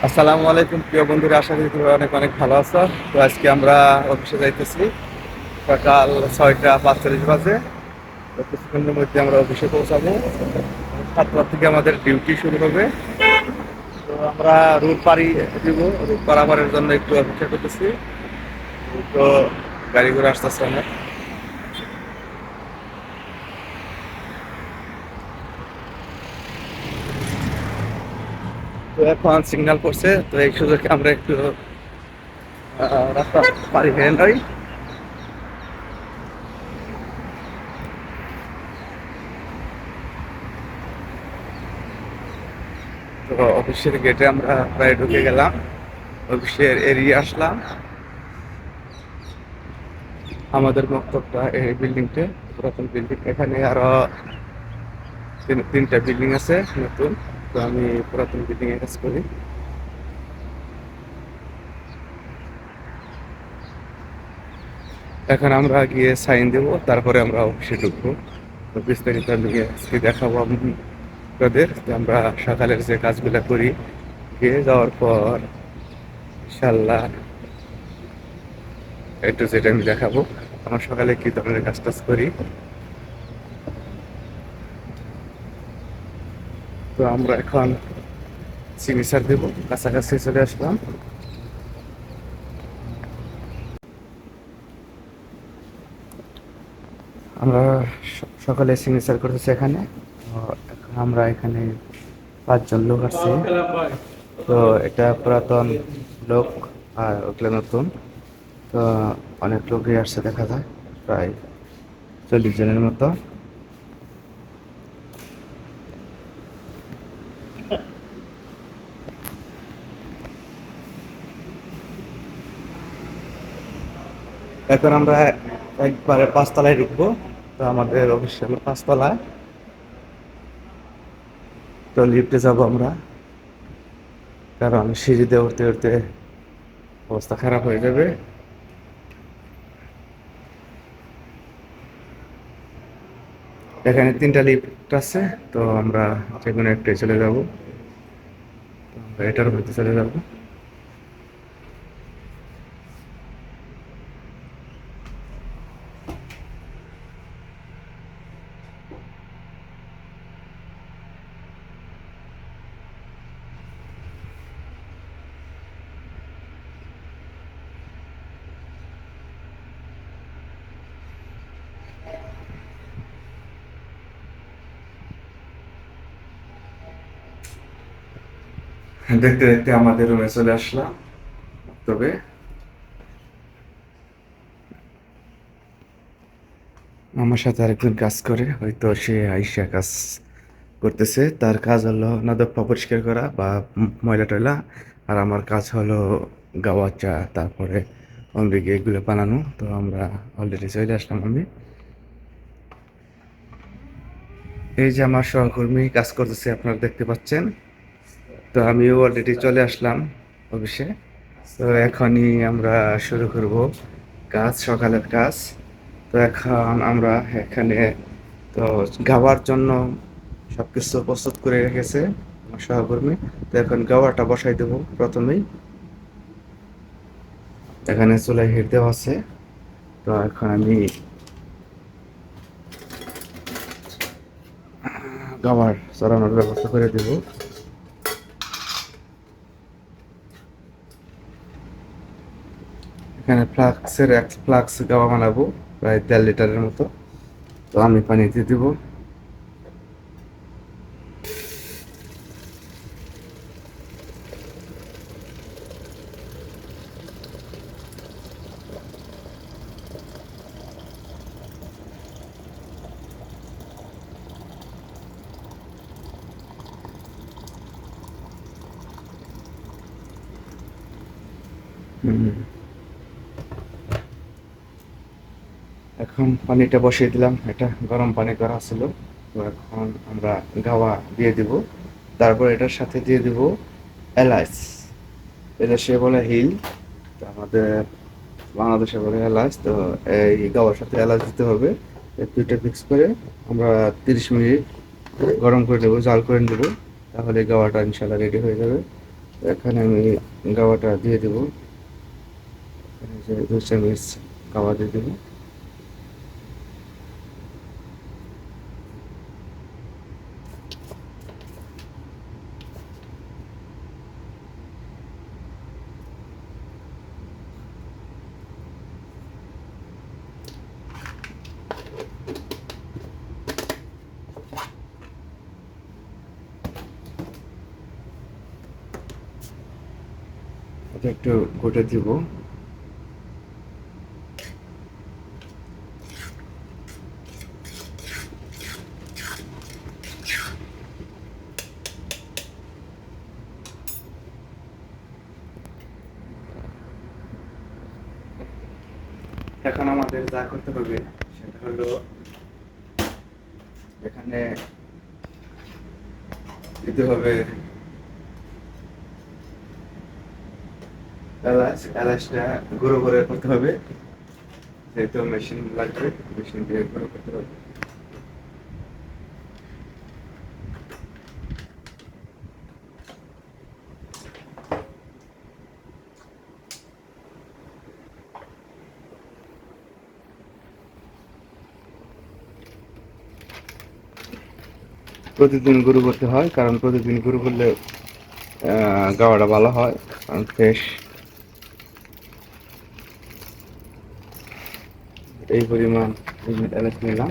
আসসালামু আলাইকুম প্রিয় বন্ধুরা, আশা করি তোমরা অনেক অনেক ভালো আছো। তো আজকে আমরা অফিসে যাইতেছি সকাল 6টা 45 বাজে। তো কিছুক্ষণের মধ্যে আমরা অফিসে পৌঁছাবো। 7টা থেকে আমাদের ডিউটি শুরু হবে। তো আমরা রুট পাড়ি দিব, রুট পারাপারের জন্য একটু অপেক্ষা করতেছি। তো গাড়ি ঘোড়া আসতেছে অনেক। তো এখন সিগন্যাল করছে, তো এই সুযোগে আমরা একটু রাস্তা পাড়ি খেয়ে নই। তো অফিসের গেটে আমরা প্রায় ঢুকে গেলাম, অফিসের এরিয়া আসলাম। আমাদের মক্তবটা এই বিল্ডিংটা পুরাতন বিল্ডিং। এখানে আরো তিনটা বিল্ডিং আছে নতুন। তো আমি পুরাতন বিল্ডিং এ কাজ করি। এখন আমরা গিয়ে সাইন দেবো, তারপরে আমরা অফিসে ঢুকবো। তো বিস্তারিত আমি আজকে দেখাবো আপনাদের যে আমরা সকালের যে কাজগুলো করি, গিয়ে যাওয়ার পর ইনশাল্লাহ একটু যেটা আমি দেখাবো আমার সকালে কি ধরনের কাজ টাজ করি। তো আমরা এখন সিগনেচার দেবো, কাছাকাছি চলে আসলাম। আমরা সকালে সিগনেচার করতেছি এখানে। তো এখন আমরা এখানে 5 জন লোক আছে। তো এটা পুরাতন লোক আর ওগুলো নতুন। তো অনেক লোকই আসছে, দেখা যায় প্রায় 40 জনের মতো। এখন আমরা একবারে 5 তলায় ঢুকবো। তো আমাদের অফিস হলো 5 তলায়। তো লিফটে যাব আমরা, কারণ সিঁড়িতে উঠতে উঠতে অবস্থা খারাপ হয়ে যাবে। এখানে 3টা লিফট আছে, তো আমরা যে কোনো একটাই চলে যাব। তো আমরা এটার মধ্যে চলে যাব। দেখতে দেখতে আমাদের রুমে চলে আসলাম। তবে আমার সাথে আরেকজন কাজ করে, হয়তো সে আইসা কাজ করতেছে। তার কাজ হলো নাদপ্পা পরিষ্কার করা বা ময়লা টয়লা। আর আমার কাজ হলো গাওয়া চা, তারপরে অমৃগে এগুলো বানানো। তো আমরা অলরেডি চলে আসলাম। আমি এই যে আমার সহকর্মী কাজ করতেছে, আপনারা দেখতে পাচ্ছেন। তো আমিও অলরেডি চলে আসলাম অফিসে। তো এখনই আমরা শুরু করব কাজ, সকালের কাজ। তো এখন আমরা এখানে তো গাওয়ার জন্য সবকিছু প্রস্তুত করে রেখেছে আমার সহকর্মী। তো এখন গাওয়াটা বসাই দেবো প্রথমেই। এখানে চুলায় হিট দেওয়া আছে। তো এখন আমি গাওয়ার চড়ানোর ব্যবস্থা করে দেব। এখানে ফ্লাক্স গাওয়া বানাবো, প্রায় 1.5 লিটারের মতো। তো আমি পানি দিয়ে দেবো। হুম, এখন পানিটা বসিয়ে দিলাম, এটা গরম পানি করা ছিল। তো এখন আমরা গাওয়া দিয়ে দিব। তারপর এটার সাথে দিয়ে দিব এলাচ। এটা সে বলে হিল, তো আমাদের বাংলাদেশে বলে এলাচ। তো এই গাওয়ার সাথে এলাচ দিতে হবে। এই দুইটা মিক্স করে আমরা 30 মিনিট গরম করে নেবো, জাল করে নেবো। তাহলে গাওয়াটা ইনশাল্লাহ রেডি হয়ে যাবে। এখানে আমি গাওয়াটা দিয়ে দেবো। এখানে যে 2 চামচ গাওয়া দিয়ে দেবো। এটা একটু ঘুটে দিব। এখন আমাদের যা করতে হবে সেটা হলো এখানে দিতে হবে এলাচ। এলাচটা গুঁড়ো করে করতে হবে, যেহেতু মেশিন লাগবে, মেশিন দিয়ে গুঁড়ো করতে হবে। প্রতিদিন গুঁড়ো করতে হয়, কারণ প্রতিদিন গুঁড়ো করলে গাওয়াটা ভালো হয়, কারণ ফ্রেশ। এই পরিমাণ এলাচ নিলাম।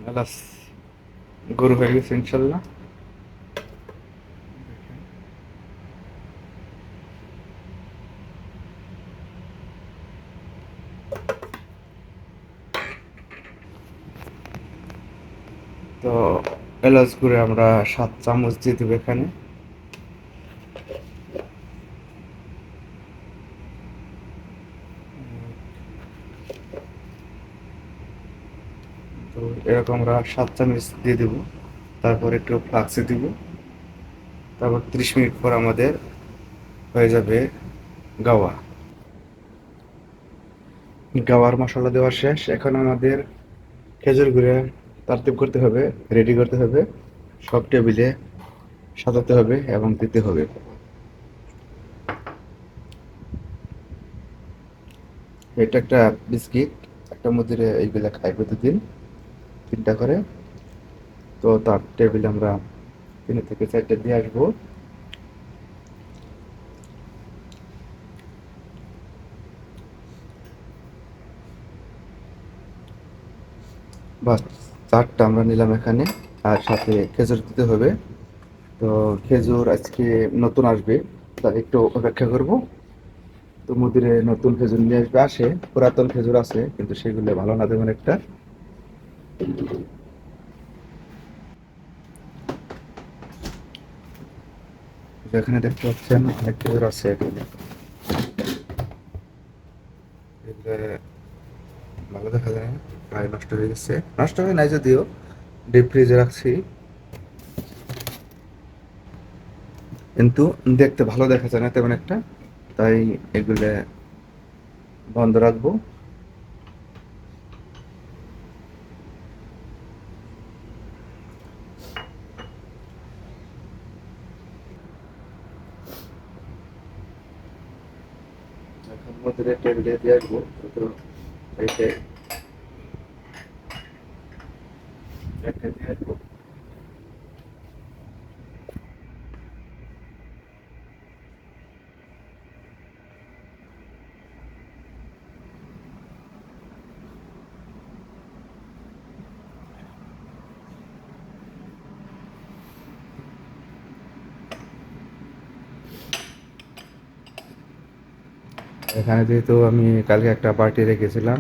এলাচ গুঁড়ো হয়ে গেছে ইনশাল্লাহ। তো এলাচ গুঁড়ো আমরা 7 চামচ দিয়ে দেবো এখানে। তো এরকম আমরা 7 চামচ দিয়ে দেবো। তারপর একটু ফ্লাক্সে দিব। তারপর 30 মিনিট পর আমাদের হয়ে যাবে গাওয়া। গাওয়ার মশলা দেওয়া শেষ। এখন আমাদের খেজুর গুঁড়ো তারতিব করতে হবে, রেডি করতে হবে, সব টেবিলে সাজাতে হবে এবং দিতে হবে। এটা একটা বিস্কিট, একটা মধ্যে এইগুলা খাই প্রতিদিন 3টা করে। তো তার টেবিলে আমরা 3 থেকে 4টা দিয়ে আসবো। বাস, 4টা আমরা নিলাম এখানে। আর সাথে খেজুর দিতে হবে। তো খেজুর আজকে নতুন আসবে, তাই একটু অপেক্ষা করব। তো মুদিরে নতুন খেজুর নিয়ে আসবে। আসে পুরাতন খেজুর আছে, কিন্তু সেগুলো ভালো না তেমন একটা। এখানে দেখতে পাচ্ছেন অনেক খেজুর আছে এখানে। এগুলো ভালো দেখা যায় না, প্রায় নষ্ট হয়ে গেছে। নষ্ট হয় নাই যদিও, ডিপ ফ্রিজে রাখছি, কিন্তু দেখতে ভালো দেখা যায় না তেমন একটা। তাই এগুলো বন্ধ রাখবো। এখন মধ্যে টেবিলে দিয়ে আসবো। তো এইটা একটা দিয়ে আসবো। এখানে যেহেতু আমি কালকে একটা পার্টি রেখেছিলাম,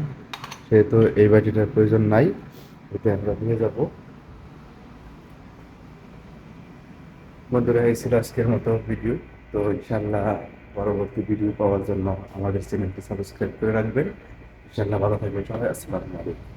সেহেতু এই বাটিটার প্রয়োজন নাই, এটা আমরা নিয়ে যাব। বন্ধুরা, এই ছিল আজকের মতো ভিডিও। তো ইনশাল্লাহ পরবর্তী ভিডিও পাওয়ার জন্য আমাদের চ্যানেলটি সাবস্ক্রাইব করে রাখবেন। ইনশাল্লাহ ভালো থাকবেন সবাই। আসসালামু আলাইকুম।